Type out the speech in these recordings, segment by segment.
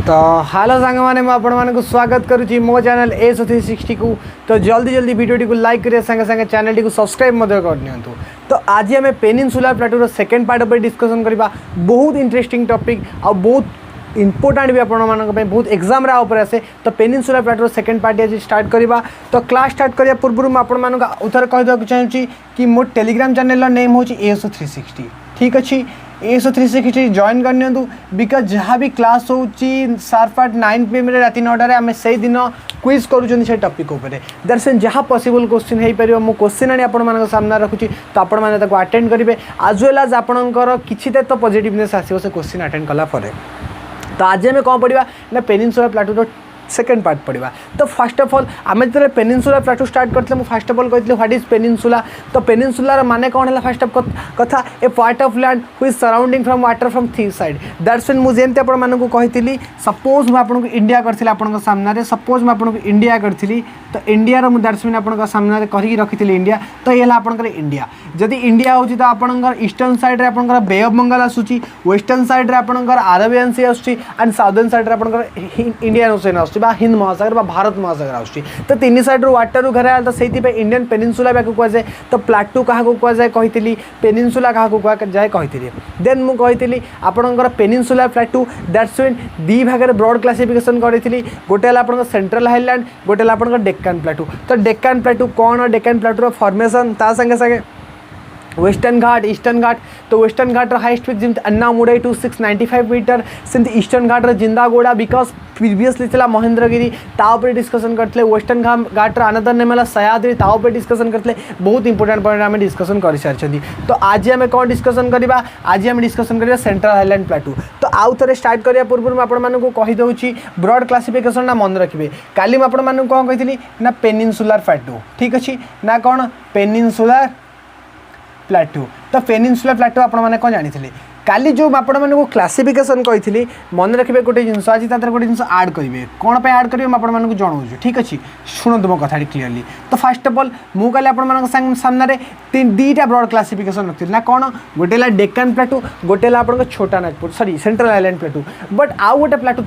तो हेलो सांग मैंने मुझे स्वागत करुच्ची मो चैनल ASO360 को। तो जल्दी जल्दी वीडियो को लाइक करिए संगे संगे चैनल को सब्सक्राइब कर। तो आज आम पेनिनसुला प्लाटूर सेकेंड पार्ट पर डिस्कसन करवा। बहुत इंटरेस्टिंग टॉपिक आ बहुत इंपोर्टेंट भी आपण बहुत एग्जाम रे आसे। तो पेनिनसुला प्लाटूर सेकेंड पार्ट आज स्टार्ट करवा। तो क्लास स्टार्ट करने पूर्व मुझे उथर कहीदेक चाहिए कि मो टेलीग्राम चैनल नेम हूँ ASO360। ठीक अच्छे ASO360 जॉइन करनी बिकज जहाँ भी क्लास होची शार्प 9 PM रात 9 आम से दिन क्विज करूँ से टॉपिक उपर दैट्स मीन जहाँ पॉसिबल क्वेश्चन हो पार मो क्वेश्चन आनी आपण सामने रखुची। तो आपण मैंने अटेंड करेंगे आज वेल आज आपंकर किसी तो पॉजिटिवनेस आसो से क्वेश्चन अटेंड कलापर। तो आज आम कौन पढ़ा ना पेनिनसुला प्लाटूर सेकेंड पार्ट पढ़ा। तो फर्स्ट ऑफ ऑल आम जो पेनिनसुला प्लाटू स्टार्ट करते मुझे फर्स्ट ऑफ ऑल कहती व्हाट इज पेनिनसुला। तो पेनिनसुलार माने कौन है फर्स्ट ऑफ कथा a part of land which is surrounding from water from three side. That's mean मुझे जमी आपको कही सपोज मुझे इंडिया करी आपण सामने सपोज मुझे इंडिया करी। तो इंडिया दैट्स मीन आप सामने करके रखी इंडिया। तो ये आपंकर इंडिया जदि इंडिया हो तो आपंकर ईस्टर्न साइड्रे आप बे ऑफ बंगाल आसूची, वेस्टर्न साइड्रे आपंकर अरेबियन सी आसूची एंड साउदर्न साइड्रे आपंकर इंडियन ओशन आसूची हिंद महासागर भारत महासागर आसूची। तो तीन साइड्रु वाटर घेरा तो से इंडियन पेनिनसुला कहुए। तो प्लाटू क्या कहुए कही पेनिनसुला क्या कहुए कही देन मुझे आपंकर peninsula plateau that's mean the भाग में ब्रॉड क्लासिफिकेशन करी। गोटे आप सेंट्रल हाईलैंड गोटे आप डेक्कन प्लाटू। तो डेक्कन प्लाटू कौन डेक्कन प्लाटूर फॉर्मेशन ता संगे संगे वेस्टर्न घाट ईस्टर्न घाट। तो वेस्टर्न घाट हाइस्ट पिक जमी अन्नामुड़ाई 2695 मीटर सेमती ईस्टर्न घाट जिंदागोड़ा बिकज प्रीवियसली था महेंद्रगिरी ताऊपर डिस्कसन करते। वेस्टर्न घाट अनदर नेम है सह्याद्री ताऊपर डिस्कसन करते। बहुत इंपोर्टेंट पॉइंट आम डिस्कसन कर सारी। तो आज आम कौन डिस्कसन करवा आज आम डिस्कसन करवा सेंट्रल हाईलैंड प्लाटू। तो आउ थे स्टार्ट करने पूर्व आपको कहीदे ब्रॉड क्लासिफिकेशन ना मन रखिए। काली मुझे कौन कही ना पेनिनसुलार प्लाटू। ठीक अच्छे ना कौन पेनिनसुलार प्लाटू। तो पेनिनसुला प्लाटू आपने कौन जानी काली जो आपको क्लासिफिकेशन कही मन रखिए गोटे जिनस आज गोटे जिन आड करेंगे कौन पे आड करेंगे आपको जनाऊँ। ठीक अच्छे शुणु मो कथा क्लीयरली। तो फर्स्ट ऑफ ऑल मुझे आप सामने दीटा ब्रॉड क्लासिफिकेशन रखी ना कौन गोटे डेक्कन प्लाटू गोटे आप छोटा Nagpur sorry central highland plateau. But आउ गोटे प्लाटू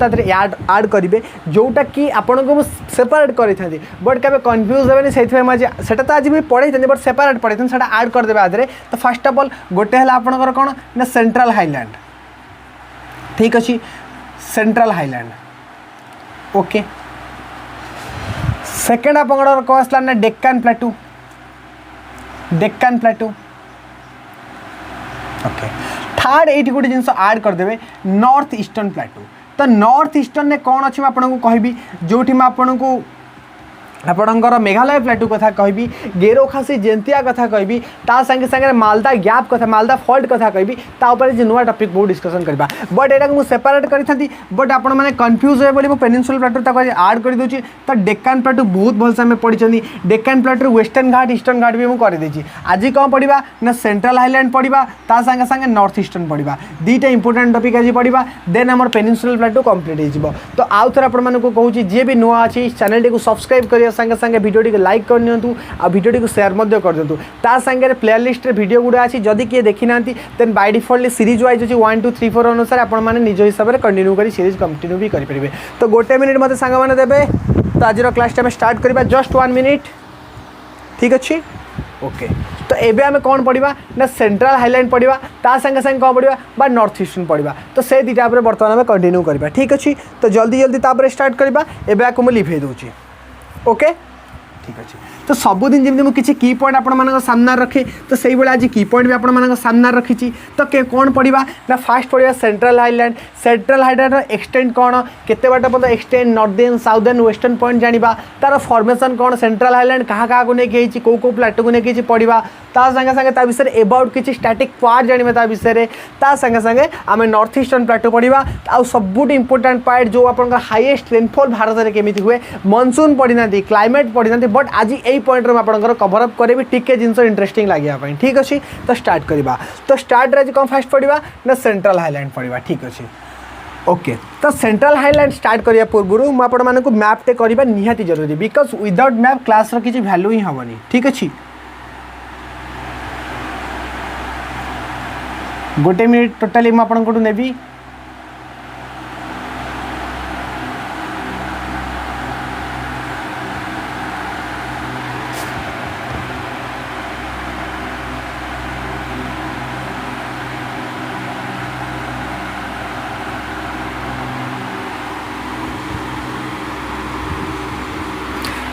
आड करेंगे जोटा कि आपको सेपरेट करें बट क्या कन्फ्यूज हे से तो आज भी पढ़े बट सेपरेट पढ़े से आड करदे आधे। तो फर्स्ट ऑफ ऑल गोटे है आपंकर कौन ना सेंट्रल हाईलैंड। ठीक अच्छे सेंट्रल हाईलैंड ओके। सेकेंड आप कौन आसला ना Deccan plateau Deccan plateau okay. Third ये गोटे जिन आड करदे नॉर्थ ईस्टर्न प्लाटू। तो नॉर्थ ईस्टर्न ने कौन अच्छे आपको कहबी जो आपको आपणकर मेघालय प्लाटू कथा कहबी गेरोखासी जेंतिया कथा कहबी ता संगे संगे मालदा गैप कथा मालदा फॉल्ट कथा कहबी ता ऊपर जे नुआ टॉपिक बहुत डिस्कशन करबा। बट एटा को सेपरेट करी थांती बट आपण माने कंफ्यूज होय बोली पेनिनसुला प्लाटू ता ऐड कर दोची। तो डेक्कन प्लाटू बहुत भलसे में पढ़ी चंदी डेक्कन प्लाटू वेस्टर्न घाट ईस्टर्न घाट भी मु कर देची। आज कौन पढ़ा ना सेंट्रल हाईलैंड पढ़ा ता संगे संगे नॉर्थ ईस्टर्न पढ़ा दीटा इंपोर्टेंट टॉपिक आज पढ़ा देन आमर पेनिनसुला प्लाटू कंप्लीट हो। तो आउ थे आपको कहूँ जी भी नुआ अच्छी चैनल को सब्सक्राइब करिए संगे संगे वीडियो टी लाइक कर नियंतु आ वीडियो टी शेयर मध्य कर दिंतु। ता संगे प्लेलिस्ट वीडियो गुड़ा अच्छी जदि किए देखी ना then by default series wise अच्छी 1 2 3 4 अनुसार आपने निज हिसाब से कंटिन्यू कर सीरीज कंटिन्यू भी करेंगे। तो गोटे मिनिट मत सांग मैंने देवे। तो आज क्लास टाइम स्टार्ट करवा जस्ट 1 मिनिट। ठीक अच्छे ओके। तो एबे आम कौन पढ़ा ना सेंट्रल हाईलैंड पढ़ा ता संगे संगे कौन पढ़ा बा नॉर्थ ईस्टर्न पढ़ा। तो से दुटा बर्तमान आम कंटिन्यू करवा। ठीक अच्छे। तो जल्दी जल्दी तापर स्टार्ट करवा एबे आपको मुझे लिभे दूची ओके। ठीक अच्छे। तो सबुदिन जमी मुझे किसी की पॉइंट आप सामने रखे तो से आज की पॉइंट भी आप सामने रखी। तो कौन पढ़ा ना फास्ट पढ़ा central highland. Central highland extend कौन केते बाट पर्यटन extend northern southern western point जाना तार फॉर्मेशन कौन सेंट्रल हाईलैंड क्या क्या लेकिन कौ प्लाटू को लेकिन पढ़ा ता संगे संगे ता विषय एबाउट किसी स्टैटिक पार्ट जाना ता विषय ता संगे संगे आम नॉर्थ ईस्टर्न प्लाटू पढ़ा आ सबुठ इंपोर्टेंट पार्ट जो आप हाईएस्ट रेनफॉल भारत में केमी हुए मनसून पढ़ी ना क्लाइमेट पढ़ी ना बट आज यही पॉइंट में आपंकर कभरअप करेंगे टिके जिन इंटरेस्टिंग लगे। ठीक अच्छे। तो स्टार्ट करवा। तो स्टार्ट आज कौन फास्ट पढ़ा ना सेंट्रल हाईलैंड पढ़ा। ठीक अच्छे ओके। तो सेंट्रल हाईलैंड स्टार्ट करने पूर्व मुझे मैपटे करवा निहाती जरूरी बिकज विदाउट मैप क्लास किसी भैल्यू ही हेनी। ठीक अच्छे गोटे मिनिट टोटाली मुझे नेबी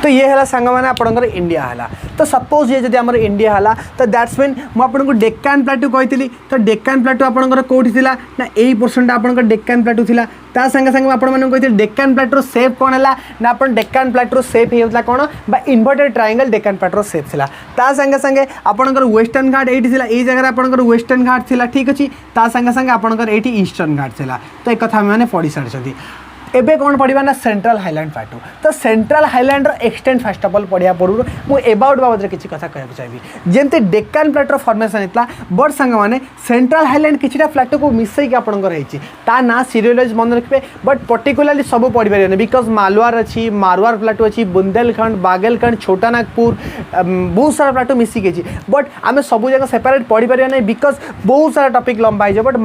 तो ये है सांग मैंने आपंकर इंडिया है। तो सपोज ये जब आम इंडिया है तो दैट्स मीन मुझे डेक्कन प्लाटू कही तो डेक्कन प्लाटू आपंकर कौटी ना यही पोर्सन आपंकर डेक्कन प्लाटू था ता संगे संगे आपको डेक्कन प्लाटूर सेप कौन है ना आप डेक्कन प्लाटूर सेप होता कौन बा इन्वर्टेड ट्रायंगल डेक्कन प्लाटूर सेप था ता संगे संगे आपंकर वेस्टर्न घाट ये यही जगह आपंकर वेस्टर्न घाट था ठीक अच्छे ता संगे संगे आपंकर ये ईस्टर्न घाट था तो एक कथा मैंने पढ़ी सारी एबे कौन पढ़ा ना सेंट्रल हाईलैंड प्लाटू तो central highland extent fast of all पढ़िया पूर्व मुझे एबाउट बाबद किसी कथा कहना चाहिए जमती डेक्कन प्लाटूर फॉर्मेशन होता बट सांग मैंने सेंट्रल हाईलैंड किसी प्लाटू को मिसईक आपंकर ता ना सीरियलाइज मन रखिए बट पर्टिकुलाली सब पढ़ी पारे बिकज मालवार अच्छी मारवार प्लाटू अच्छी बुंदेलखंड बागेलखंड छोटा नागपुर बहुत सारा प्लाटू मिसिक बट आम सब जगह सेपरेट पढ़ी पारे ना बिकज बहुत सारा टॉपिक लंबा हो बट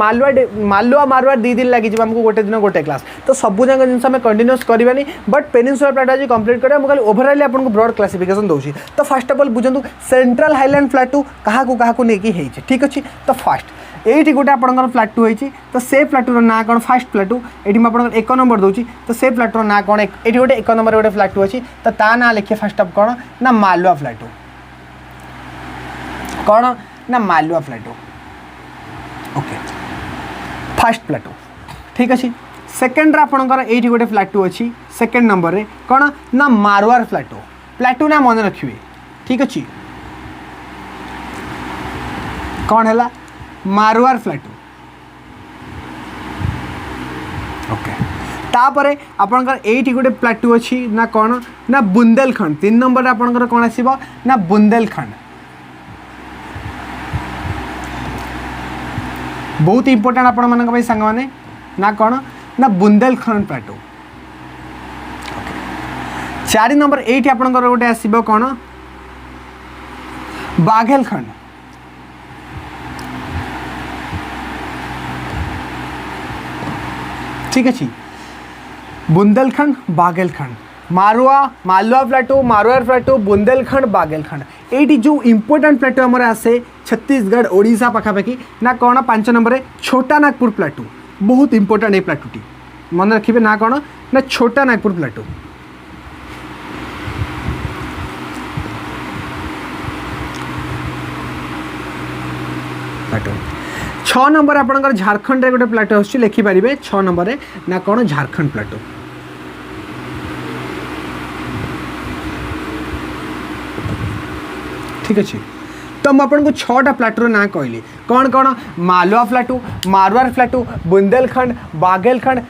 मालवा मारवार 2 दिन लगी आमको गोटे दिन गोटे क्लास तो सब जिन कंटिन्यूस करवानी बट पेनिनसुला प्लाटू आज कंप्लीट करें मुझे ओवरऑल आपको ब्रॉड क्लासिफिकेशन दूसरी तो फर्स्ट ऑफ ऑल बुझे सेंट्रल हाईलैंड प्लाटू क्या नहीं ठीक अच्छे तो फास्ट ये गोटे आपंकर प्लाटू होती तो से प्लाटूर ना कौन फास्ट प्लाटू ये मुझे 1 नंबर दूसरी तो से प्लाटूर ना कौन ये गोटे 1 नंबर गोटे प्लाटू अच्छी तो ता ना लिखिए फर्स्ट ऑफ कौन ना मालवा प्लाटू कौन ना Malwa plateau okay fast plateau ठीक अच्छे सेकेंड आपंकर ये गोटे प्लाटू अच्छी सेकेंड नंबर रे कौन ना मारवार प्लाटू प्लाटू ना मन रखिए ठीक अच्छे कौन है मारवार प्लाटू ओके तापर आपंकर ये गोटे प्लाटू अच्छी ना कौन ना बुंदेलखंड 3 नंबर आपंकर कौन आसो ना बुंदेलखंड बहुत इंपोर्टेंट आपण मान सांग मैंने ना कौन ना बुंदेलखंड प्लाटू 4 नंबर ये आपंकर गोटे आसो कौन बाघेलखंड ठीक अच्छे बुंदेलखंड बागेलखंड मालवा प्लाटू मारवार प्लाटू बुंदेलखंड बागेलखंड ये जो इंपोर्टेंट प्लाटू आमर आसे छत्तीसगढ़ ओडिशा पाखापाखि ना कौन 5 नंबर छोटा नागपुर प्लाटू बहुत इंपोर्टेंट ये प्लाटूटी मन रखिए ना कौन ना छोटा नागपुर प्लाटू प्लाटू 6 नंबर आपंकर झारखंड रे गोटे प्लाटू आसुची लिखिपारे 6 नंबर ना कौन झारखंड प्लाटू ठीक अच्छे तो मुझे 6टा प्लाटूर ना कहली कौन कौन मालवा प्लाटू मारवार प्लाटू बुंदेलखंड बागेलखंड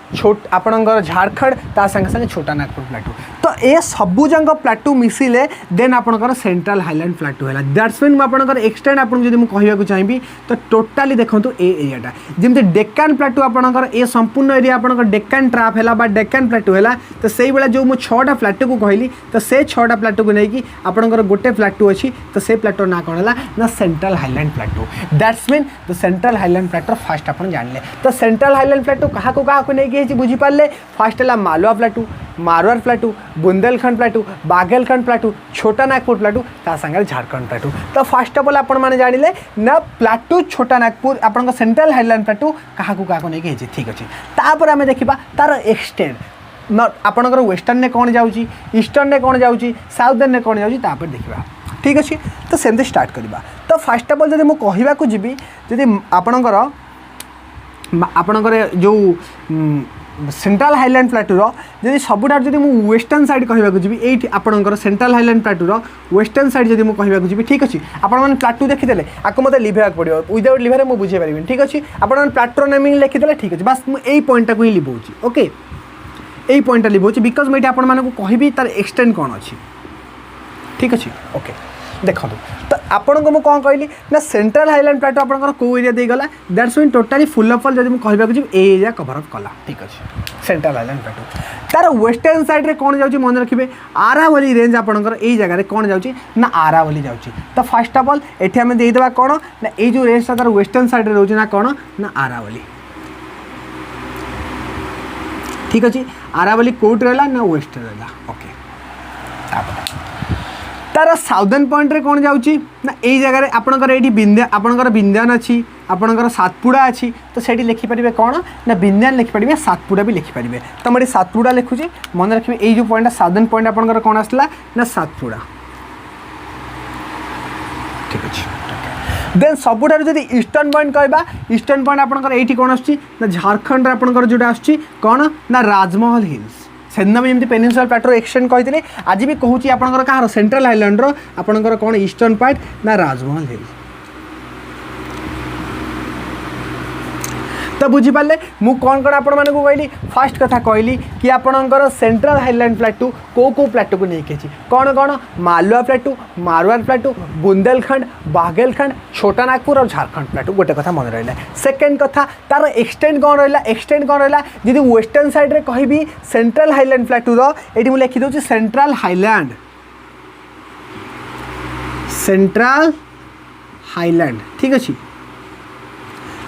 आपणकर झारखंड ता संगे संगे छोटा नागपुर प्लाटू तो ये सबूजाक प्लाटू मिसिले देन आपणकर सेंट्रल हाईलैंड प्लाटू है दैट्स मीन मुझे एक्सटेंड आपको जब मुझे चाहिए तो टोटाली देखो ये एरियाटा जमी डेक्कन प्लाटू आपणकर ये संपूर्ण एरिया आपणकर डेक्कन ट्राप है डेक्कन प्लाटू है तो से भाई जो मुझे 6टा प्लाटू को कहली तो से 6टा प्लाटू को लेकिन आपणकर गोटे प्लाटू अच्छी तो से प्लाटूर ना कौन है ना central highland plateau that's mean तो सेंट्रल हाईलैंड प्लाटू फास्ट आप जानले तो सेंट्रल हाईलैंड प्लाटू क्या नहीं बुझीपारे फास्ट है मालवा प्लाटू मारवार प्लाटू बुंदेलखंड प्लाटू बागेलखंड प्लाटू छोटा नागपुर प्लाटू ता संगे झारखंड प्लाटू तो फास्ट ऑफ ऑल आपण माने जानिले ना प्लाटू छोटा नागपुर आपन सेंट्रल हाईलैंड प्लाटू क्या नहीं ठीक अच्छे तापर आम देखा तार एक्सटेंड न आपणकर वेस्टर्न ने कौन जाऊँगी ईस्टर्न ने कौन जाऊँगी साउदर्न ने कौन जाऊँगी तापर देखा ठीक अच्छे तो सेमती स्टार्ट करवा तो फास्ट ऑफ ऑल जब मुझे कहवाक जी जदि आपणकर जो सेंट्रल हाईलैंड प्लाटूर जब सबुठार जब मुझे वेस्टर्न साइड कहवाक जी ये आपणकर सेंट्रल हाईलैंड प्लाटूर वेस्टर्न साइड जब मुझे कहवाक जी ठीक अच्छे आपने प्लाटू देखीदे आपको मतलब लिभेक पड़ो विदाउट लिभर मुझे बुझे पारि ठीक अच्छे आपने प्लाटूर नेमिंग लिखिदे ठीक अच्छे बस मुझे पॉइंटा को ही लिभाऊँ ओके यही पॉइंटा लिभाऊँ बिकज मुझे आपको कहबी तार एक्सटेंड कौन अच्छी ठीक अच्छे ओके देखो तो आपन को कौन कहली ना सेंट्रल हाईलैंड प्लाटू आपंकर कौ एरिया देगला that's mean totally full of all जब मुझे कहवाक जी ए एरिया कवर अप कला ठीक अच्छे सेंट्रल हाईलैंड प्लाटू तार वेस्टर्न साइड रे कौन जाऊँगी मन रखिए आरावली रेंज आपंकर यही जगह कौन जाऊँगी ना आरावली जाऊँगी तो फास्ट अफ ऑल ये आम देदेवा कौन ना ये जो रेंजटा तार वेस्टर्न साइड रोचे ना कौन ना आरावली ठीक अच्छे आरावली कोट रहा ना वेस्ट रहा ओके तार साउदर्न पॉइंट रे कौन जाऊँगी ना यही जगह आपंकर ये बिंध्यान अच्छी आपंकर सातपुड़ा अच्छी तो से लिखिपारे कौन ना बिंध्यान लिखिपारे सातपुड़ा भी लिखिपारे तो मुझे सातपुड़ा लिखुची मन रखिए यही जो पॉइंट साउदर्न पॉइंट आपंकर कौन आसला ना सातपुड़ा ठीक अच्छे देन सबुठार जब ईस्टर्न पॉइंट कहवा ईस्टर्न पॉइंट आपंकर ये कौन आना झारखंड आपंकर जोटा आस कौन ना राजमहल हिल्स सेदिन भी जमी पेनिनसुला प्लाटोर एक्सटेंड कहते आज भी कहूँ आपंकर कहार सेंट्रल आइलैंड आपंकर कौन ईस्टर्न पॉइंट ना राजमहल हिल्स तो बुझीपारे मु कौन कौन आपण मानक कहली फास्ट कथा कहली कि आपणकर सेंट्रल हाईलैंड प्लाटू को प्लाटू को लेकिन कौन कौन मालवा प्लाटू मारवाड़ प्लाटू बुंदेलखंड बाघेलखंड छोटा नागपुर और झारखंड प्लाटू गोटे कथा मन रहा सेकेंड कथा तार एक्सटेंड कौन रहा एक्सटेंड कौन रहा जी वेस्टर्न साइड रे कहबी सेंट्रल हाईलैंड प्लाटूर ये लिखी दूसरी सेंट्रल हाईलैंड ठीक अच्छे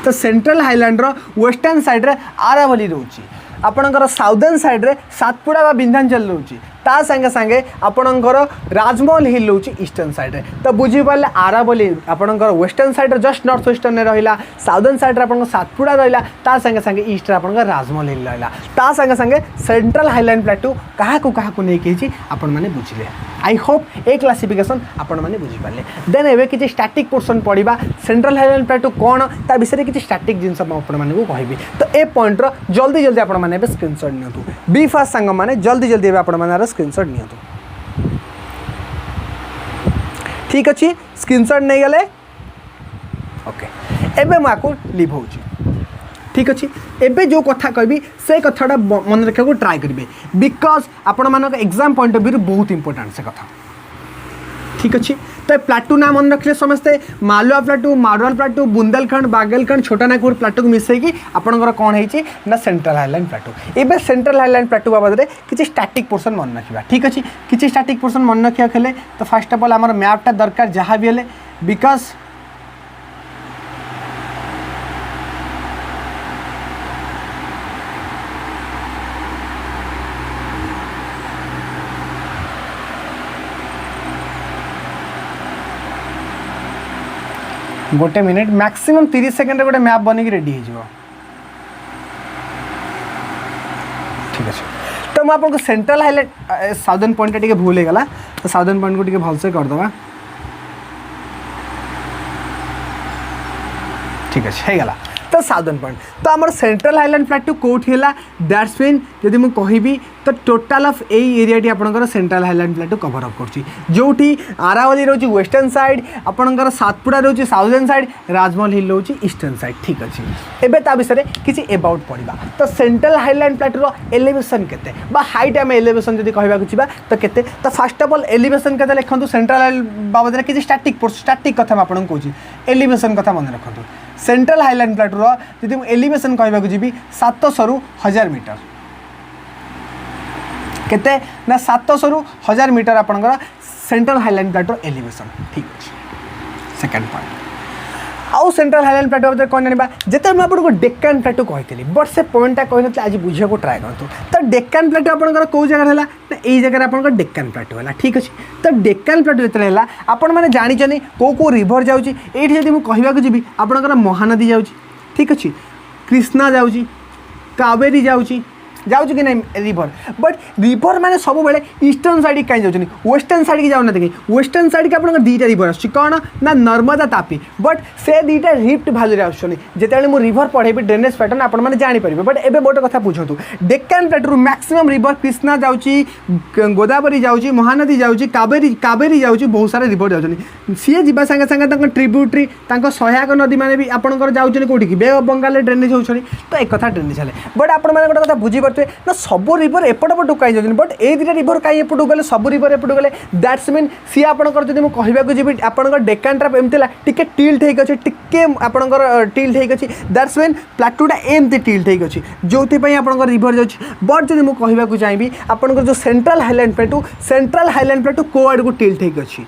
तो सेंट्रल हाईलैंड वेस्टर्न साइड रे आरावली रोची आपणकर साउदर्न साइड रे सातपुड़ा व विंध्याचल रोची ता संगे संगे आपणकर राजमहल हिल रोची ईस्टर्न साइड रे तो बुझीपारे आरावली आपणकर वेस्टर्न साइड रे जस्ट नॉर्थ वेस्टर्न रे रहिला साउदर्न साइड रे आपणकर सातपुड़ा रहिला ता संगे संगे ईस्ट रे आपणकर राजमहल हिल रहिला ता संगे संगे सेंट्रल हाईलैंड प्लाटू कहा नहीं कि आपण माने बुझिले आई होप ए क्लासिफिकेशन आपण माने बुझी पाले देन एबे किछि स्टैटिक पोर्शन पढ़िबा सेंट्रल हाईलैंड प्लाटू कौन ता विषय किछि स्टैटिक जिनस आपण माने को कहबी तो ए पॉइंट रो जल्दी जल्दी आपण माने स्क्रीनशॉट नियंतु बी फास्ट सांग माने जल्दी जल्दी आपण माने स्क्रीनशॉट नियंतु ठीक अछि स्क्रीनशॉट नहीं गले ओके एबे माको लिव होची ठीक अच्छे एबे जो कथा कहबी से कथाटा मन रखा को ट्राई करेंगे बिकज आपण मानक एग्जाम पॉइंट ऑफ व्यू बहुत इंपोर्टेंट से कथा ठीक अच्छे तो प्लाटू ना मन रखले समस्ते मालवा प्लाटू मारवाड़ प्लाटू बुंदेलखंड बागेलखंड छोटा नागपुर प्लाटू को मिसेकी आपंकर कौन है ना सेंट्रल हाईलैंड प्लाटू एबे सेंट्रल हाईलैंड प्लाटू बाबद में किसी स्टैटिक पोर्शन मन रखा ठीक अच्छे किसी स्टैटिक पोर्शन मन रखा खेले तो फास्ट ऑफ ऑल आम मैपटा दरकार जहाँ भी हेले बिकज गोटे मिनिट मैक्सिमम 30 सेकेंड गोटे मैप बन की रेडी हो ठीक अच्छे तो मुझे सेंट्रल हाईलैंड साउदर्न पॉइंट टे भूल हो गला तो साउदर्न पॉइंट को टे भलसे करदे ठीक अच्छे गला तो साउदर्न पॉइंट तो आम सेंट्रल हाईलैंड प्लाटू कौटी है दैट्स मीन जदि मुझे कहबी तो टोटाल ऑफ यही एरियाटी आपंकर central highland plateau cover up करोटी आरावली रोची वेस्टर्न साइड आपंकर सातपुड़ा रोची साउदर्न साइड राजमहल हिल रोची ईस्टर्न साइड ठीक अच्छे एबे ता विषय किसी एबाउट पढ़ा तो सेंट्रल हाईलैंड प्लाटूर एलिवेशन केते बा हाइट आम एलिवेशन जब कहवा तो केते तो फास्ट ऑफ ऑल एलिवेशन केते लिखु सेंट्रल बाबद में किसी स्टैटिक कथा आपको कहूँ एलिवेशन कथा मन रखु सेंट्रल हाईलैंड प्लाटूर जब मुझे एलिवेशन कहवा जी 700 ରୁ 1000 मीटर केते ना 700 ରୁ 1000 मीटर आपंकर सेंट्रल हाईलैंड प्लाटूर एलिवेशन ठीक अच्छे सेकेंड पॉइंट आउ सेंट्रल हाईलैंड प्लाटू बदल कौन जाना जिते मुझे आपको डेक्कन प्लाटू कही बट से पॉइंटा कहनी आज बुझा को ट्राए करूँ तो डेक्कन प्लाटू आपंकर कौ जगह है ना यही जगह आपंकर डेक्कन प्लाटू है ठीक अच्छे तो डेक्कन प्लाटू जो आपण मैंने जानी कौ रिभर जाऊँगी ये जब मुझे कहवाक जी आपंकर महानदी जाऊँगी ठीक अच्छे कृष्णा जाऊँगी कावेरी जाऊँगी कि नहीं रिभर बट रिभर माने सब बेले ईस्टर्न साइड कहीं जाऊँ वेस्टर्न साइड की जाऊना देखिए वेस्टर्न साइड के आप दुईटा रिभर आस कौन ना नर्मदा तापी बट से दुईटा रिफ्ट भैली आसते मुझे रिभर पढ़ेबी ड्रेनेज पैटर्न आप जापर बट एवं गोटे कथा बुझु Deccan plateau maximum river Krishna जाऊँगी गोदावरी जाऊँगी महानदी जाऊँगी कावेरी जाऊँगी बहुत सारा रिभर जाऊँ सी जा सागे सागे ट्रिब्यूटरी सहायक नदी मैंने भी आपंकर जाऊँ कौटी बे ऑफ बंगाल ड्रेनेज होती तो एक कथा ड्रेनेज है बट आप गोटे कथा बुझी ना सब रिभर एपट पटू कहीं जाऊँ बट ये दुटा रिभर कहीं एपटू गले सब रिभर एपटू गले दैट्स मीन सी आपंकर जब मुझे कहवाक जी आपंकर डेक्कन ट्राप एमती टिके टिल्ट होकर अच्छे टिके आपंकर टिल्ट होकर अच्छी दैट्स मीन प्लाटूटा एमती टिल्ट होकर अच्छी जो आपंकर रिभर जाऊँगी बट जब मुझे कहवाक चाहिए आपंकर जो सेंट्रल हाईलैंड प्लाटू को आड़ को टिल्ट होकर अच्छी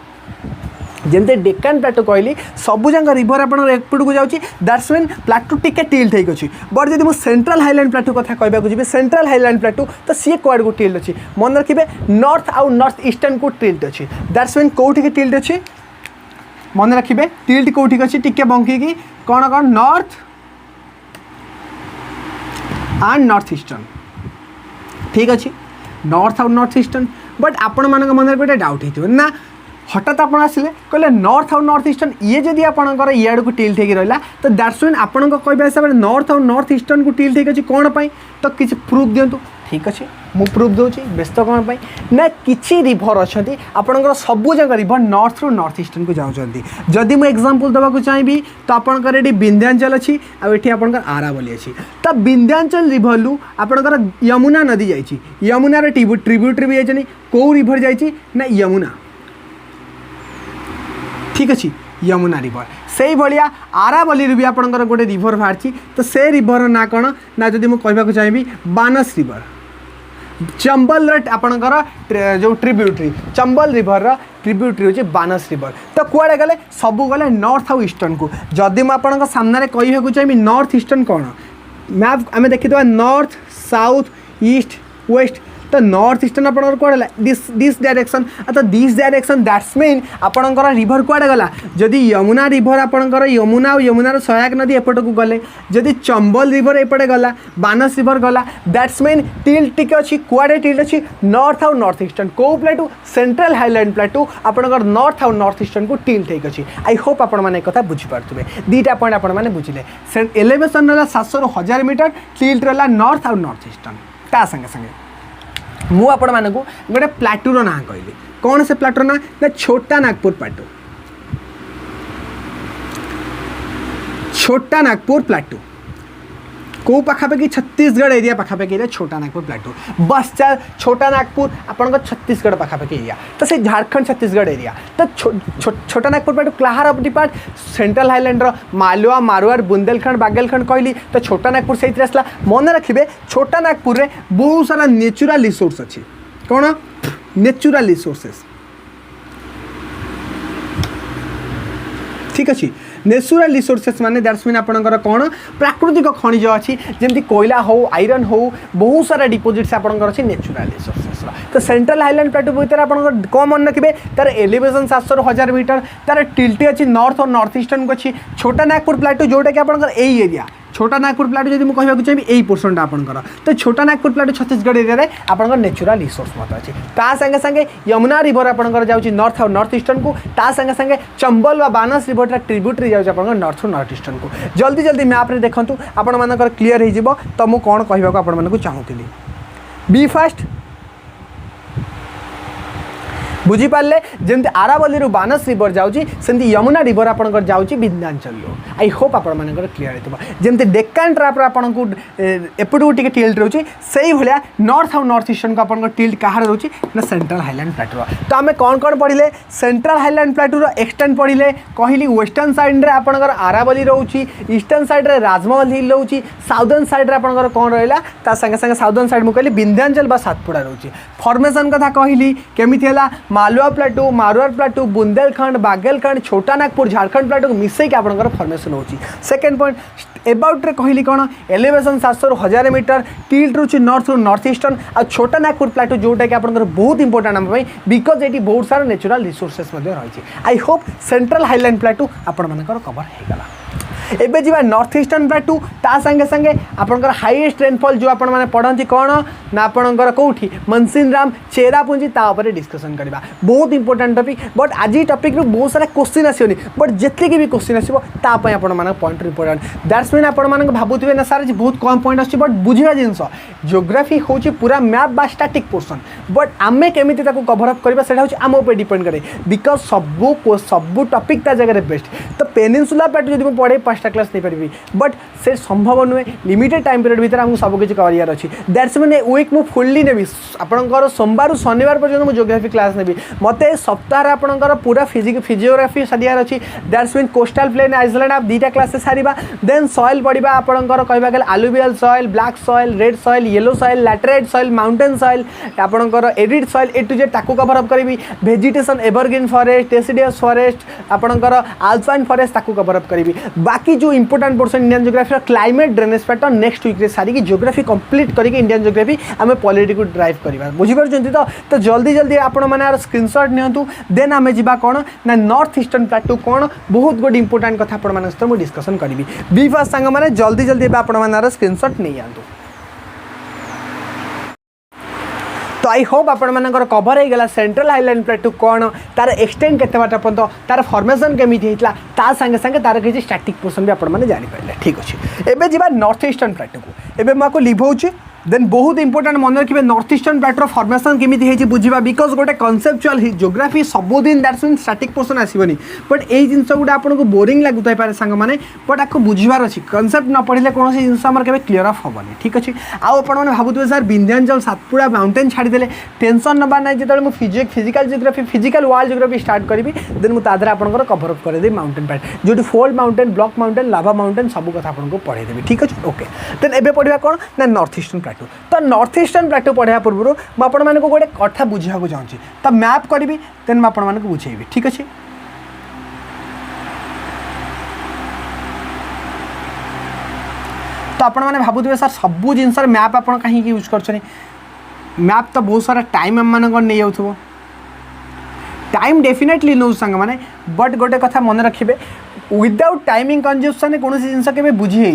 जमते डेक्कन प्लाटू कहली सबूजाक रिभर आप एपट को जाऊँगी दैट्स मीन प्लाटू टिके टिल्ट हो अच्छी बट जब मुझे सेंट्रल हाईलैंड प्लाटू कथा कहवाक जी सेंट्रल हाईलैंड प्लाटू तो सी कौड़ को टिल्ट अच्छी मन रखिए नॉर्थ आउ नॉर्थ ईस्टर्न को टिल्ट अच्छी दैट्स मीन कौटी टिल्ट अच्छी मन रखिए टिल्ट कौटी अच्छी टिके बंकी कौन कौन नॉर्थ एंड नॉर्थ ईस्टर्न ठीक अच्छे नॉर्थ आउ नॉर्थ ईस्टर्न बट आपण मान मन गोटे डाउट हो ना हठात आप आसिले कहले नॉर्थ आउ नॉर्थ ईस्टर्न ये जदि आपंकर इड को टिल्ट हो रहा तो दैट्स मीन आपण कहवा हिसाब से नॉर्थ आउ नॉर्थ ईस्टर्न को टिल्ट हो कौन पाई तो किसी प्रूफ दिंतु ठीक अच्छे मु प्रूफ दूसरी व्यस्त कौन पाई ना किसी रिभर अच्छा आपंकर सबूजाक रिभर नॉर्थ रु नॉर्थ ईस्टर्न को जाऊँगी जदि मुझे एग्जांपल देवाक चाहिए तो आपंकर ये विंध्याचल अच्छी आठ आपंकर आरावली अच्छी तो विंध्याचल रिभर लु आपंकर यमुना नदी जाइए यमुनार ट्रिब्यूटरी भी जाइए कौ रिभर जाइए ना यमुना ठीक अच्छे यमुना रिभर से भाया आरावली भी आपंकर गोटे रिभर बाहरी तो से रिभर ना कौन ना जब मुझे कहवाक चाहिए बानस रिभर चंबल आपणकर जो ट्रिब्यूटरी चंबल रिभर ट्रिब्यूटरी होची बानस रिभर तो कुआड़े गले सबू गले नॉर्थ आउ ईस्टर्न को जदि मुझे सामने कहवाक चाहिए नॉर्थ ईस्टर्न कौन मैप आम देखीद नॉर्थ साउथ ईस्ट वेस्ट तो नॉर्थ ईस्टर्न आपंकर कौन दिस डायरेक्शन तो दिस डायरेक्शन दैट्स मीन आपंकर रिभर कुआड़े गला जदि यमुना रिभर आपंकर यमुना और यमुनार सहायक नदी एपट को गले जदि चंबल रिभर एपटे गला बानस रिभर गला दैट्स मीन टिल्ट टिके अच्छी कुआड़े टिल्ट अच्छी नॉर्थ आउ नॉर्थ ईस्टर्न कौ प्लाटू सेंट्रल हाईलैंड प्लाटू आपंकर नॉर्थ आउ नॉर्थ ईस्टर्न को टिल्ट हो अच्छी आई होप आपण मैंने कथा बुझीपारे दुईटा पॉइंट आप बुझे एलिवेशन रहा 700 ରୁ 1000 मीटर टिल्ट रहा नॉर्थ आउ नॉर्थ ईस्टर्न ता संगे संगे मु आपण मानक गोटे प्लाटूर ना कहली कौन से प्लाटूर ना छोटा नागपुर प्लाटू छोटा नागपुर प्लाटू कौ पाखापाखि छत्तीसगढ़ एरिया पाखापाखि एरिया छोटा नागपुर प्लाटू बस छोटा नागपुर आपंकर छत्तीसगढ़ पाखापाखि एरिया तो से झारखंड छत्तीसगढ़ एरिया तो छोटा नागपुर प्लाटू क्लाहार ऑफ डिपार्ट सेंट्रल हाईलैंड मालवा मारवाड़ बुंदेलखंड बागेलखंड कहली तो छोटा नागपुर से आसला मन रखिए छोटा नागपुर में बहुत सारा नेचुरल रिसोर्स अच्छी कौन नेचुरल रिसोर्सेस ठीक अच्छे नेचुरल रिसोर्सेस माने दैट्स मीन आपंकर कौन प्राकृतिक खनिज अच्छी जमी कोयला हो आयरन हो बहुत सारा डिपोजिट्स आपंकर अच्छी नेचुरल रिसोर्सेस तो सेंट्रल हाईलैंड प्लाटू भर आप कौन मन रखिए तार एलिवेशन 700 ରୁ 1000 मीटर तार टिल्टी अच्छी नॉर्थ और नॉर्थ ईस्टर्न को अच्छी छोटा नागपुर प्लाटू जोटा कि आपंकर यही एरिया छोटा नागपुर प्लाटू जब मुझे कहवाक चाहिए यही पोर्सन आपंकर तो छोटा नागपुर प्लाटू छत्तीसगढ़ एरिया में आपंकर नेचुरल रिसोर्स मत अच्छी ता संगे संगे यमुना रिभर आपंकर जाऊँगी नॉर्थ और नॉर्थ ईस्टर्न को ता संगे संगे चंबल व बानस रिभर ट्रिब्यूटरी जाऊँगी आपंकर नॉर्थ और नॉर्थ ईस्टर्न को जल्दी जल्दी मैप्रे देखूँ आपण मानकर क्लीयर हो तो मुझे कौन कहवाक आपको चाहूली बी फास्ट बुझीपारे जमी आरावली बानस रिभर जाऊँगी सेमती यमुना रिभर आपंकर जाऊँगी विंध्याचल आई होप आप क्लीयर हो जमी डेक्कन ट्राप आपको एपट को टिल्ट रोचे से भाया नॉर्थ आउ नॉर्थ ईस्टर्न को आप टिल्ट कहाँ रोचे ना सेंट्रल हाईलैंड प्लाटूर तो आम कौन कौन पढ़ले सेंट्रल हाईलैंड प्लाटूर एक्सटेंट पढ़ले कहली वेस्टर्न साइड में आपंकर आरावली रोचे ईस्टर्न साइड में राजमहल हिल रोचे साउदर्न साइड में आपंकर कौन रहा सागे सागे साउदर्न साइड में कहली विंध्याचल बा सातपुड़ा रोचे फॉर्मेशन कथा कहली केमिति है मालवा प्लाटू मारवाड़ प्लाटू बुंदेलखंड बागेलखंड छोटा नागपुर झारखंड प्लाटू को मिसैक आपंकर फॉर्मेशन होची सेकेंड पॉइंट एबाउट रे कहली कौन एलिवेशन 700 ରୁ 1000 मीटर टिल्ट रोचे नॉर्थ ରୁ नॉर्थ ईस्टर्न आ छोटा नागपुर प्लाटू जोटा कि आपंकर बहुत इंपोर्टेंट आम बिकज ये बहुत सारा नेचुरल रिसोर्सेस रही I hope central highland plateau आपंकर कवर होगा एबे जीवा नॉर्थ ईस्टर्न प्लाटू ता संगे संगे आपंकर हाईएस्ट रेनफॉल जो आपण माने पढ़ती कौन ना आपंकर कौटी मनसिनराम चेरापुंजी तापर डिस्कसन करवा बहुत इंपोर्टेंट टॉपिक बट आज टॉपिक रू बहुत सारा क्वेश्चन आसोनी बट जितकी भी क्वेश्चन आसो तापाई आपण पॉइंट इंपोर्टेंट दैट्स मीन आपण भावुवे ना सार बहुत कम पॉइंट आस बट बुझा जिनस जियोग्राफी हूँ पूरा मैप बा स्टैटिक पोर्सन बट आमे केमिति ताको कवर अप करबा सेटा होची आम ऊपर डिपेंड करे बिकज सबू टॉपिक ता जगह बेस्ट तो पेनिनसुला प्लाटू जब पढ़े 5टा क्लास नहीं पारि बट से संभव नुहे लिमिटेड टाइम पीरियड भितर आमको सब किसी करार अच्छी दैट्स मीन वीक मुझे फुल्ली नेबी आपंकर सोमवार शनिवार पर्यटन मुझे जियोग्राफी क्लास नेबी मत सप्ताह आपंकर पूरा फिजियोग्राफी सारियार अच्छी that's mean coastal plain island आप 2टा क्लास सारिबा देन सॉइल पढ़ा आपंकर कहवा गले alluvial soil black soil red soil yellow soil laterite soil mountain soil आपंकर arid soil A to Z ताकू कवर अप करी vegetation evergreen forest deciduous forest आपंकर आल्पाइन फॉरेस्ट ताकू कवर अप करी बाकी जो important portion Indian geography climate drainage pattern next week सारी geography complete करके इंडियन जियोग्राफी आम पॉलिटी को ड्राइव करवा बुझीपार तो जल्दी जल्दी आपण मैंने स्क्रीनशॉट नियंतु देन आम जा कौन ना नॉर्थ ईस्टर्न प्लाटू कौन बहुत गुड इंपोर्टेंट कथा आपण मान सहित मुझे डिस्कसन करी बी फास्ट सांग मैंने जल्दी जल्दी आपण मैंने स्क्रीनशॉट नहीं जातु तो आई होप आपर कवर हो गला सेंट्रल हाईलैंड प्लेटू कौन तार एक्सटेंड केते बाट पर्यंत तार फॉर्मेशन केमिति हेतला ता संगे संगे तार किसी स्टैटिक पोर्शन भी आपण जानि पाइले ठीक अच्छे एबे जिबा नॉर्थ ईस्टर्न प्लेटू को एबे माको लिभौची देन बहुत इंपोर्टेंट मन रखिए नॉर्थ ईस्टर्न प्लेटूर फॉर्मेशन केमिति हेछि बुझिबा बिकॉज गोटे कॉन्सेप्चुअल जियोग्राफी सबुदिन दैट्स मीन स्टैटिक पोर्शन आसीबनी बट एई जिंस गुडा आपनको बोरिंग लागुताय पारे संग माने बट आपको बुझिबार अछि कॉन्सेप्ट न पढ़िले कोनोसी जिंस हमर केबे क्लियर अफ होबनी ठीक अछि आ आपण माने भाबुतबे सर विंध्याचल सातपुड़ा माउंटेन छाड़ी देले टेंशन नबा नै जेतले मु physical geography physical world geography start करबी देन मु तादर आपनकर कवर अप करे दे माउंटेन पैट जोटी fold mountain block mountain lava mountain सब कथा आपनको पढ़ाई देबी ठीक अछि ओके देन एबे पढ़िबा कोन ना नॉर्थ ईस्टर्न प्लेटू तो नॉर्थ ईस्टर्न प्लेटू पढ़ा पूर्व मुझे गोटे कथा बुझा चाहूँगी तो मैप करी देन मुझे बुझेबी ठीक अच्छे तो आपण मैंने भावुवे सर सबू जिन मैप आप कहीं यूज कर मैप तो बहुत सारा टाइम आम मान नहीं जाऊ टाइम डेफिनेटली नौ सांग मैंने बट गोटे कथा मन रखिए विदाउट टाइमिंग कंजप्शन कौन जिन के बुझी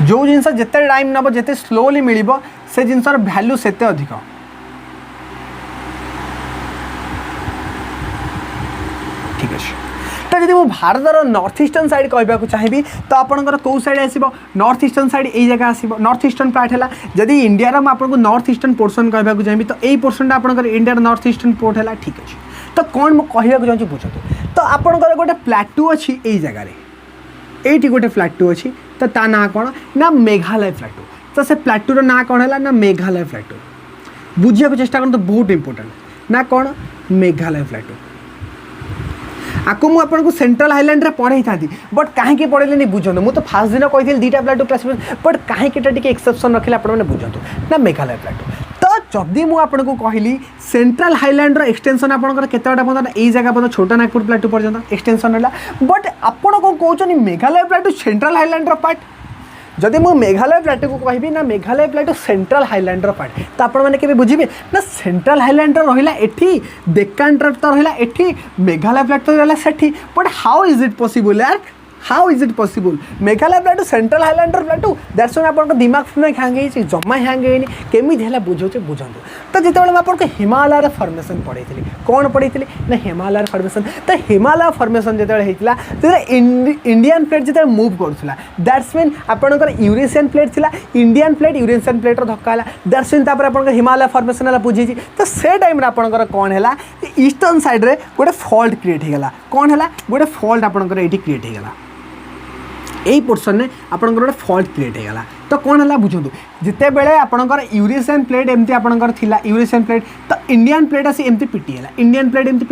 जो जिनस जिते टाइम नब जिते स्लोली मिल से जिनसर भैल्यू सेते अधिक ठीक अच्छे तो जब मुझे भारतर नॉर्थ ईस्टर्न साइड कहवाक चाहिए तो आपंकर कौ साइड आसो नॉर्थ ईस्टर्न साइड यही जगह आसो नॉर्थ ईस्टर्न पार्ट है जदि इंडिया आपको नॉर्थ ईस्टर्न पोर्सन कहवाक चाहिए तो यही पोर्सनटा आपंकर इंडिया नॉर्थ ईस्टर्न पोर्ट है ठीक अच्छे तो कौन मुझे कहवाक चाहिए बुझे तो आपंकर गोटे प्लाटू अच्छी यही जगार ये गोटे प्लाटू अच्छी तो ता ना कौन ना मेघालय प्लाटू तो से प्लाटूर ना कौन है ना मेघालय प्लाटू बुझा चेष्टा कर तो बहुत इंपोर्टेंट ना कौन मेघालय प्लाटू आपको मुझे सेंट्रल हाईलैंड पढ़ाई था बट कहीं पढ़े नहीं बुझे मुझे तो फास्ट दिन कही 2टा प्लाटू क्लासिफिकेशन बट कहीं टी एक्सेप्शन रखिले आपने बुझे ना मेघालय प्लाटू तो जदि मुझे कहली सेंट्रल हाईलैंड एक्सटेंशन आपंकर केतटा पर्यटन यही जगह पर्यटन छोटा नागपुर प्लाटू पर्यटन एक्सटेंशन है बट आपड़ कौन कहते Meghalaya plateau central highland part जदि मुझे मेघालय प्लाटू को कहि ना Meghalaya plateau central highland part तो आपण मैंने केबे बुझिबे ना सेंट्रल हाईलैंड रहिला एठी डेक्कन तो रहिला एठी मेघालय प्लाटू रहिला सेठी but how is it possible यार how is it possible Meghalaya plateau central highland plateau that's why आपन दिमाग में हैंग है जमा हैंग है केमी है बुझे बुझातु तो जिते मैं आपको हिमालय फॉर्मेशन पढ़ी कौन पढ़ी ना हिमालय फॉर्मेशन तो हिमालय फॉर्मेशन जो होता इंडियन प्लेट जो मूव करूला दैट्स मीन आपंकर यूरेशियन प्लेट थी इंडियन प्लेट यूरेशियन प्लेटर धक्का है दैट्स मीन आप हिमालय फॉर्मेशन है बुझे तो से टाइम आपंकर कौन है ईस्टर्न साइड रे गोटे फॉल्ट क्रिएट होगा कौन है गोटे फॉल्ट आपंकर ये क्रिएट होगा यही पोर्सन में आपंकर गोटे फॉल्ट क्रिएट होगा तो कौन है बुझु जिते बड़े आपंकर यूरेशियन प्लेट एमती आपंकर थिला यूरेशियन प्लेट तो इंडियन प्लेट आसी एमती पिटिला इंडियन प्लेट एमती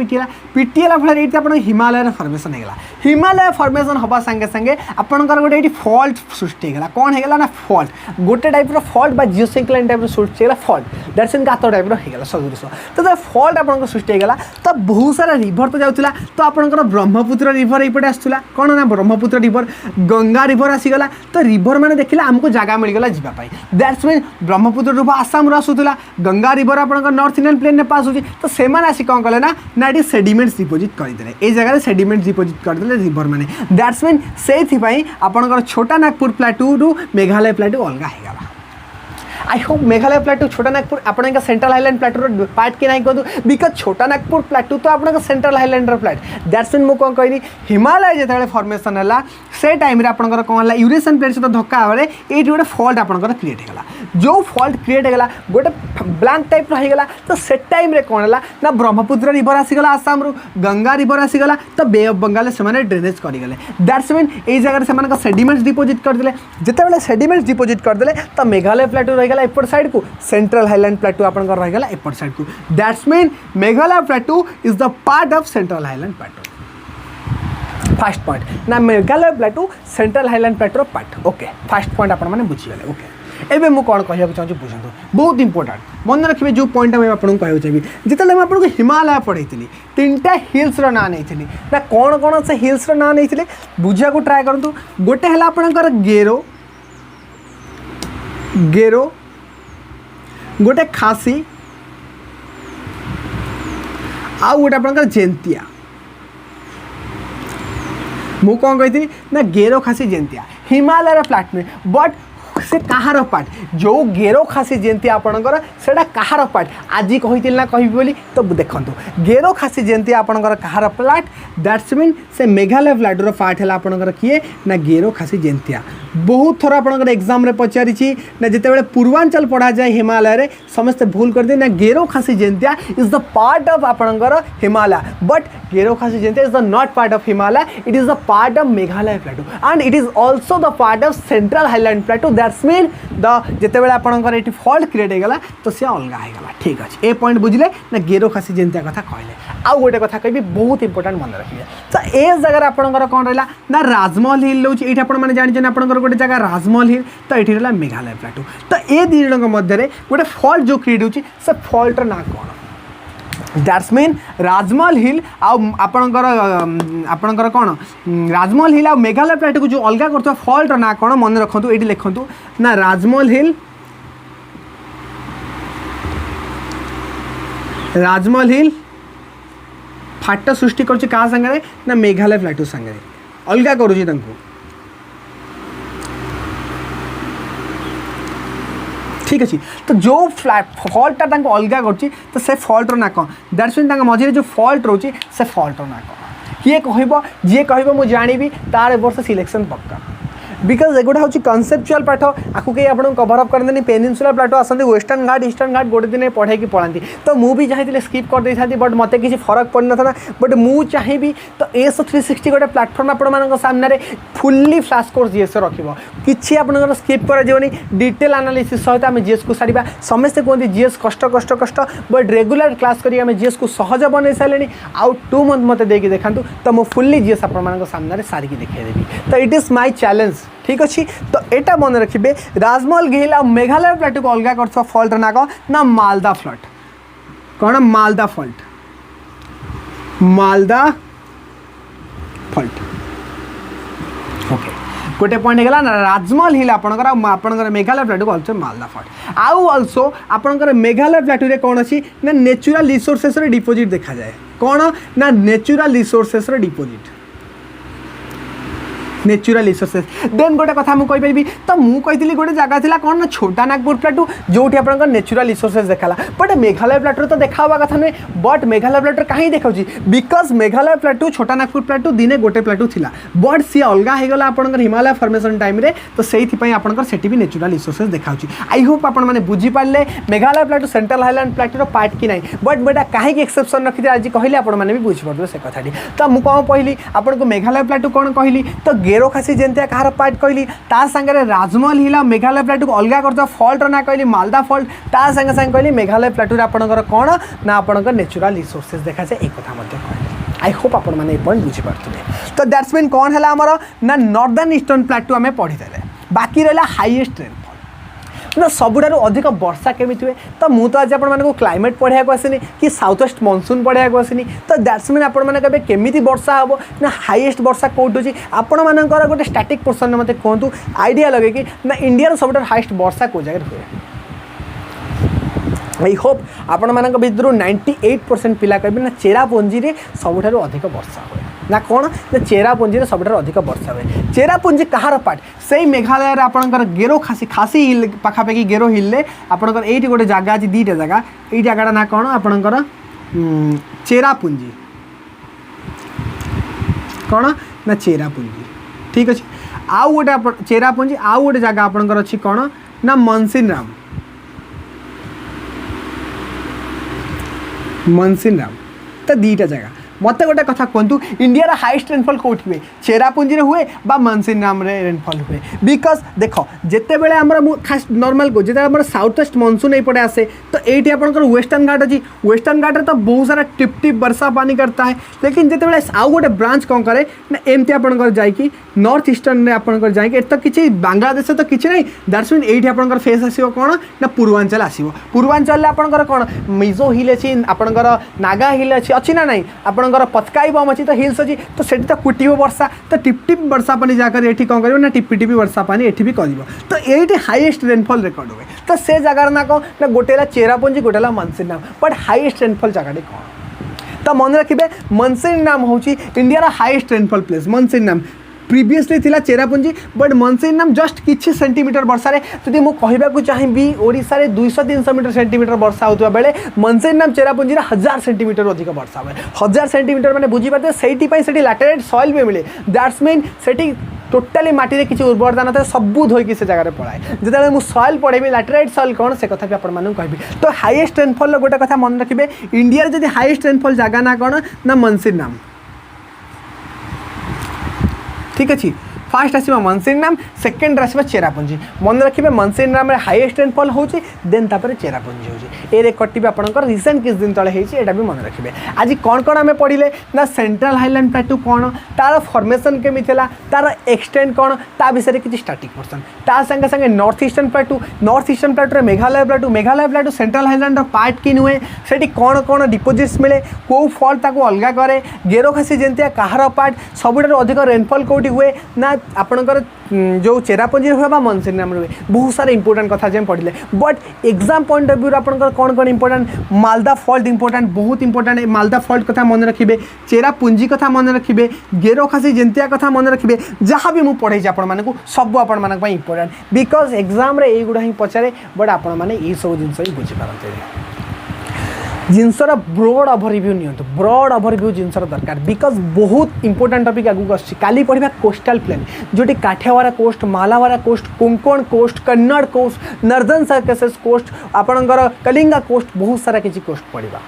पिटिला फल ये आप हिमालय फॉर्मेशन होगा हिमालय फॉर्मेशन हवा संगे संगे आपंकर गोटे ये फॉल्ट सृष्टि होगा कौन होगा ना फॉल्ट गोटे टाइप फॉल्ट बा जियोसिंक्लाइन टाइप सृष्टि होगा फॉल्ट दैट्स मीन गात टाइप होगा सदृश तो फॉल्ट आपंकर सृष्टि होगा तो बहुत सारा रिवर तो जाऊला तो आपंकर ब्रह्मपुत्र रिवर ये आसूला कौन ना ब्रह्मपुत्र रिवर गंगा रिवर आसीगला तो रिवर मैंने देखिले आमको जगह मिलगला जावाई that's mean Brahmaputra river Assam आसूला गंगा रिवर आप नॉर्थ इंडियन प्लेन में पास होती तो से आसी कौन कले ना ये सेडिमेंट्स डिपोजिट करदे ये जगह सेडिमेंट्स डिपोजिट करदे रिवर मैंने दैट्स मीन से आपंकर छोटा नागपुर प्लाटू रु मेघालय प्लाटू अलग होगा आई होप मेघालय प्लाटू छोटा नागपुर आपका सेंट्रल हाईलैंड प्लाटूर पार्ट कि नहीं कहूँ बिकज छोटा नागपुर प्लाटू तो आपका central highland plot that's mean मुझे कौन कहली हिमालय जो फॉर्मेशन है से टाइम आपंकर कौन है यूरेशियन प्लेट सहित धक्का बेले ये गोटे फल्ट आपंकर क्रिएट होगा जो फल्ट क्रिएट होगा गोटे ब्लांक टाइप रहीगला तो से टाइम कौन है ना ब्रह्मपुत्र रिवर आसीगला आसाम रु गंगा रिवर आसीगला तो बे ऑफ बंगाल से ड्रेनेज करगले दैट्स मीन ये जगह से सेडिमेंट्स डिपोजिट करदे जिते सेडिमेंट्स डिपोजिट करदे तो मेघालय प्लाटू रहीगला एपट साइड को सेंट्रल हाईलैंड प्लाटू आपंकर रहीगला एपट साइड को that's mean Meghalaya plateau is the part of central highland plateau first point ना मेघालय प्लाटू सेंट्रल हाईलैंड प्लाटूर पार्ट ओके फर्स्ट पॉइंट आपण मैंने बुझीगले ओके एबे मु कौन कहना चाहिए बुझे बहुत इंपोर्टाट मन रखिए जो पॉइंट मुझे आपको कहना चाहिए जिते आपको हिमालय पढ़ी तीनटा हिल्स ना नहीं ना कौन कौन से हिल्स ना नहीं बुझा को ट्राए करूँ गोटे है आपंकर गेरो गेरो गोटे खासी आउ गोटे आपंकर जेंतिया मु कौन कही ना गेरो खासी जेंतिया हिमालय फ्लैट में बट से कहार पार्ट जो गेरो खासी जेंती आपणकर सेटा कहार पार्ट आज कही ना कहि बोली तो देखो गेरो खासी जेंती आपणकर कहार प्लाट दैट्स मीन से मेघालय फ्लैटर पार्ट है आपणकर किए ना गेरो खासी जेंतिया बहुत थर आपणकर एग्जाम रे पचारि ना जिते पूर्वांचल पढ़ा जाए हिमालय रे समस्त भूल कर दिए ना Garo Khasi Jaintia is the part of आपणकर Himalaya but Garo Khasi Jaintia is the not part of Himalaya it is the part of Meghalaya plateau and it is also the part of central highland plateau that's mean the जिते आपंकर ये फल्ट क्रिएट होगा तो सी अलग होगा ठीक अच्छे ये पॉइंट बुझे ना गेरो खासी जेंतिया कथा कहले आउ गोटे कथा कहि बहुत इंपोर्टेंट मन रखिए तो ये जगह आपंकर कौन रहा ना राजमहल हिल रोचे ये आपने जानते आपंकर गोटे जगह राजमहल हिल तो ये रहा मेघालय प्लाटू तो ये दी जन मध्य गोटे फल्ट जो क्रिएट होची से फल्टर ना कौन दैट्स मीन राजमहल हिल आपणकर कौन राजमहल हिल आ मेघालय प्लाटू को जो अलग कर फल्ट ना कौन मन रखु ये लिखु ना राजमहल हिल फाट सृष्टि कर सागर ना मेघालय प्लाटू सागर अलग करुँगी ठीक अच्छे तो जो फल्टा अलग कर फल्टर ना कौन दैट्स मीन मझे जो फल्ट रोचे से फल्टर ना कौन किए कह जी कह मुझे जानी तार वर्ष सिलेक्शन पक्का बिकज एगुटा हूँ कनसेप्चुअल पाठ आपको कहीं आपको कभरअप करते पेनिनसुलर प्लाटो आसते वेस्टर्न घाट ईस्टर्न घाट गोटे दिन पढ़े की पढ़ाती तो मुझे चाहिए स्किप कर दे था बट मत किसी फरक पड़ ना था बट मुझे चाहिए तो एस 360 गोटे प्लाटफर्म आपण सामने फुल्ली फ्लाश कोर्स जीएस रखिए किसी आप स्किप कर डिटेल एनालिसिस सहित आम जीएस को सारा समस्ते कहते जीएस कष्ट कष्ट कष्ट बट रेगुलर क्लास करें जीएस को सहज बन सारे आउ 2 मंथ मत देखिए देखा तो मुझे फुल्ली जीएस आप सामने सारिकी देखदेवी तो इट इज माय चैलेंज ठीक अच्छे तो यहाँ मन रखिए राजमहल हिल और मेघालय प्लाटू को अलग कर फल्ट ना कौन ना मालदा फ्लट कौन मालदा फल्ट ओके गोटे पॉइंट होगा ना राजमहल हिल आपंकर मेघालय प्लाटू को ऑल्सो मालदा फल्ट आउ ऑल्सो आपंकर मेघालय प्लाटू रे कौन अच्छी ना नेचुरल रिसोर्सेस डिपोजिट देखा जाए कौन ना natural resources deposit natural resources देन गोटे कथा मुझे कहीपरि तो मुझे गोटे जगह थी कौन ना छोटा नागपुर प्लाटू जो आप नेचुरल रिसोर्सेस देखाला बट मेघालय प्लाटू तो देखा कथा नुहे बट मेघालय प्लाटू कहीं देखा बिकज मेघालय प्लाटू छोटा नागपुर प्लाटू दिने गोटे प्लाटू थिला बट सी अलग होगा आपंकर हिमालय फॉर्मेशन टाइम रे तो से आपंकर से भी नेचुरल रिसोर्सेस देखा आई होप आपने बुझीपारे मेघालय प्लाटू सेंट्रल हाईलैंड प्लाटूर पार्ट कि नहीं बट बेटा कहीं एक्सेप्शन रखी आज कहली आपने भी बुझीपारे से कथा तो मुझे कौन कहली आपको मेघालय प्लाटू कौन कहली तो गेरो खासी जेंतिया कहार पार्ट कहली ता संगे राजमहल हिल मेघालय प्लाटू को अलग कर फल्ट ना कहली मालदा फल्ट ता संगे संगे कहली मेघालय प्लाटू आपंकर कौन ना आपंकर नेचुरल रिसोर्सेस देखा जाए एक कथा कहली आई होप आप पॉइंट बुझीपारे तो दैट्स मीन कौन है आमर ना नॉर्दर्न ईस्टर्न प्लाटू आम पढ़ीदे बाकी रहा हाईएस्ट रेनफॉल ना सबुठार अधिक वर्षा केमी हुए तो मुझे तो आज आपको क्लाइमेट पढ़ाया आसनी कि साउथ वेस्ट मनसून पढ़ाया आसनी तो दैट्स मीन आपने केमी वर्षा हम ना हाईएस्ट वर्षा कौट होची आपण मानकर गोटे स्टैटिक पोर्सन में मत कहतु आइडिया लगे कि ना इंडिया सबुठार हाईएस्ट वर्षा कौ जगह हुए आई होप आपण मान भितर 98% पिला कहे ना चेरापुंजी रे सबुठार अधिक वर्षा हुए ना कौन ना चेरापुंजी रे सबुठार अधिक वर्षा हुए चेरापुंजी कहार पार्ट से मेघालय आपंकर गेरो खासी हिल पाखापाखि गेरो हिल आपंकर ये गोटे जगह अच्छी 2टा जगह ये जगह ना कौन आपंकर चेरापुंजी कौन ना चेरापुंजी ठीक अच्छे आउ गोटे चेरापुंजी आउ गोटे जगह आपंकर अच्छी कौन ना मनसिनराम तो दीटा जगह मत गोटे कथा कहतु इंडिया हाईएस्ट रेनफॉल कौटी हुए चेरापुंजी हुए बा मनसिनराम रेनफॉल हुए बिकज देख जिते बड़े आम खास नॉर्मल को जिते साउथ वेस्ट मनसून यपटे आसे तो ये आपंकर वेस्टर्न घाट अच्छी वेस्टर्न घाट तो बहुत सारा टिप टिप वर्षा पानी करता है लेकिन जिते बड़े आउ गोटे ब्रांच कौन करे ना एमती आपंकर जाकि नॉर्थ ईस्टर्न में आपंकर जाकि तो किसी बांग्लादेश तो किसी नहीं दैट्स मीन ये आपंकर फेस आसो कौन ना पूर्वांचल आसो पूर्वांचल आपंकर कौन मिजो हिल अच्छी आपंकर नागा हिल अच्छी ना नहीं आपंकर पतकाई बम अच्छी तो हिल्स अच्छी तो सेठी तो कुटिब वर्षा तो टिप टिप वर्षा पानी जगह ये कौन कर टिपी टिपी वर्षा पानी ये भी कर तो ये हाईएस्ट रेनफॉल रिकॉर्ड हुए तो से जगार ना कौन ना गोटेला चेरापुंजी गोटेला मनसिनराम बट हाईएस्ट रेनफॉल जगह कौन तो मन रखिए मनसिनराम हूँ India highest rainfall place Mawsynram previously थिला चेरापुंजी बट मनसिनराम जस्ट किछि सेंटीमीटर वर्षा जदि मु कहबाकू चाहिबी ओडिसा रे 200-300 मीटर सेंटीमीटर वर्षा होता बेले मनसिनराम चेरापुंजी 1000 सेंटीमीटर अधिक वर्षा हुए 1000 सेंटीमीटर माने बुझी पाते सेठी लैटेराइट सॉइल भी मिले दैट्स मीन सेठी टोटाली माटी किसी उर्वरता न था सबू धोईकी से जगह पढ़ाए जिते मुझे सॉइल पढ़ेबी लैटेराइट सॉइल कौन से कथा भी आपण कहबी तो हाईएस्ट रेनफॉल गोटे कथा मन रखिए इंडिया जब हाईएस्ट रेनफॉल जगह ना कौन ना मनसिनराम ठीक अच्छे फास्ट आसो मनसिनराम सेकेंड आसो चेरापुंजी मन रखिए मनसिनराम हाईएस्ट रेनफॉल होची देन तापर चेरापुंजी होची ए रेकर्ड भी आपंकर रिसेंट किस दिन तले होता भी मन रखिए आज कौन कौन आम पढ़ले ना सेंट्रल हाईलैंड प्लेटू कौन तार फॉर्मेशन केमी थिला तार एक्सटेंड कौन ता विषय किसी स्टार्टिंग पोर्सन ता संगे संगे north eastern प्लेटू Meghalaya प्लेटू central highland part कि नुहे से कौन कौन डिपोजिट्स मिले कौ फल ताको अलग करे गेरोखासी जंतिया कहार पार्ट सबुठ अधिक रेनफॉल कौटी हुए ना आपणकर जो चेरापुंजी हुए मनसिनराम हुए बहुत सारे इंपोर्टेंट कथा जब पढ़ले but exam point of view आपंकर कौन कौन इंपोर्टेंट मालदा फॉल्ट इंपोर्टेंट बहुत इंपोर्टेंट मालदा फॉल्ट कथा मन रखिए चेरापुंजी कथा मन रखिए गेरोखासी जेंतिया कथा मन रखिए जहाँ भी मुझे पढ़े आपण सब आपण इंपोर्टेंट बिकज एग्जाम रे एगुड़ा ही पचारे बट आपण मैंने ये सब जिन बुझीपारते जिनसर ब्रॉड ओवरव्यू नियंतु ब्रॉड ओवरव्यू जिनसर दरकार बिकज बहुत इंपोर्टेंट टॉपिक आगू आसली पढ़ा कोस्टल प्लेन जोटी काठियावाड़ा कोस्ट मालावाड़ा coast Konkan coast Kannada coast Northern Circars coast आपणकर कलिंगा कोस्ट बहुत सारा किसी कोस्ट पढ़ा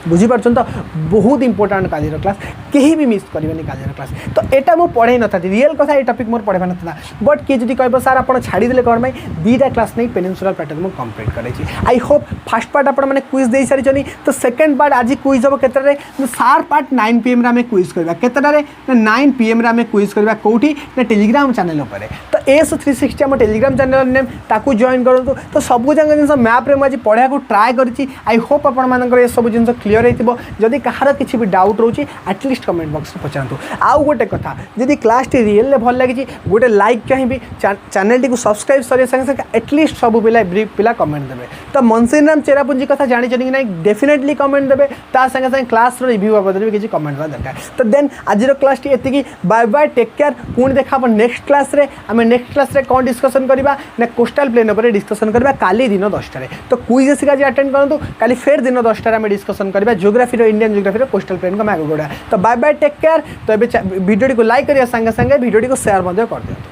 बुझीपार तो बहुत इंपोर्टेंट कालीर क्लास कहीं भी मिस करेंगे कालीर क्लास तो यहाँ मुझे पढ़े न था रियल कथा ये टॉपिक मोर पढ़ा ना बट किए जब कह सार आप छाड़ीदे कौन भाई दुईटा क्लास नहीं पेनिनसुलर पैटर्न मुझे कंप्लीट करेंगे आई होप फास्ट पार्ट आपने क्विज दे सारी तो सेकेंड पार्ट आज क्विज हम के सार पार्ट 9 PM आम क्विज करवा केतटारे 9 PM आम क्विज करवा कौटी ना टेलीग्राम चैनल पर तो AS360 आम टेलीग्राम चैनल नेम ताकू जॉइन करूँ तो सबू जगह जिन मैप्रे मुझे पढ़ा ट्राए करी आई होप आप सब जिन क्लीयर हो जदि कहार किसी भी डाउट रोचे एटलिस्ट कमेंट बॉक्स में पचारतु आउ गोटे कथा जदि क्लास टी रियल भल लगी गोटे लाइक चाहिए चैनल टी सब्सक्राइब सर संगे संगे एटलिस्ट सब पिला कमेंट देवे तो मनसिनराम चेरापुंजी कथा जानी कि ना डेफिनेटली कमेंट देवे ता संगे संगे क्लास रिव्यू बाबद भी किसी कमेंट दरकार तो देन आज क्लास टी एति बाय बाय टेक केयर पुणी देखा नेक्स्ट क्लास रे आम नेक्स्ट क्लास रे कौन डिस्कसन करवा ना कोस्टल प्लेन पर डिस्कसन करवा काली दिन 10टार तो क्विज एसिक आज अटेंड करूँ काली फेर दिन 10टार आम डिस्कसन करवा geography Indian geography coastal plain को आगे बढ़ा तो बाय बाय टेक केयर तो ये वीडियो को लाइक करिए संगे संगे वीडियो को शेयर कर दिया।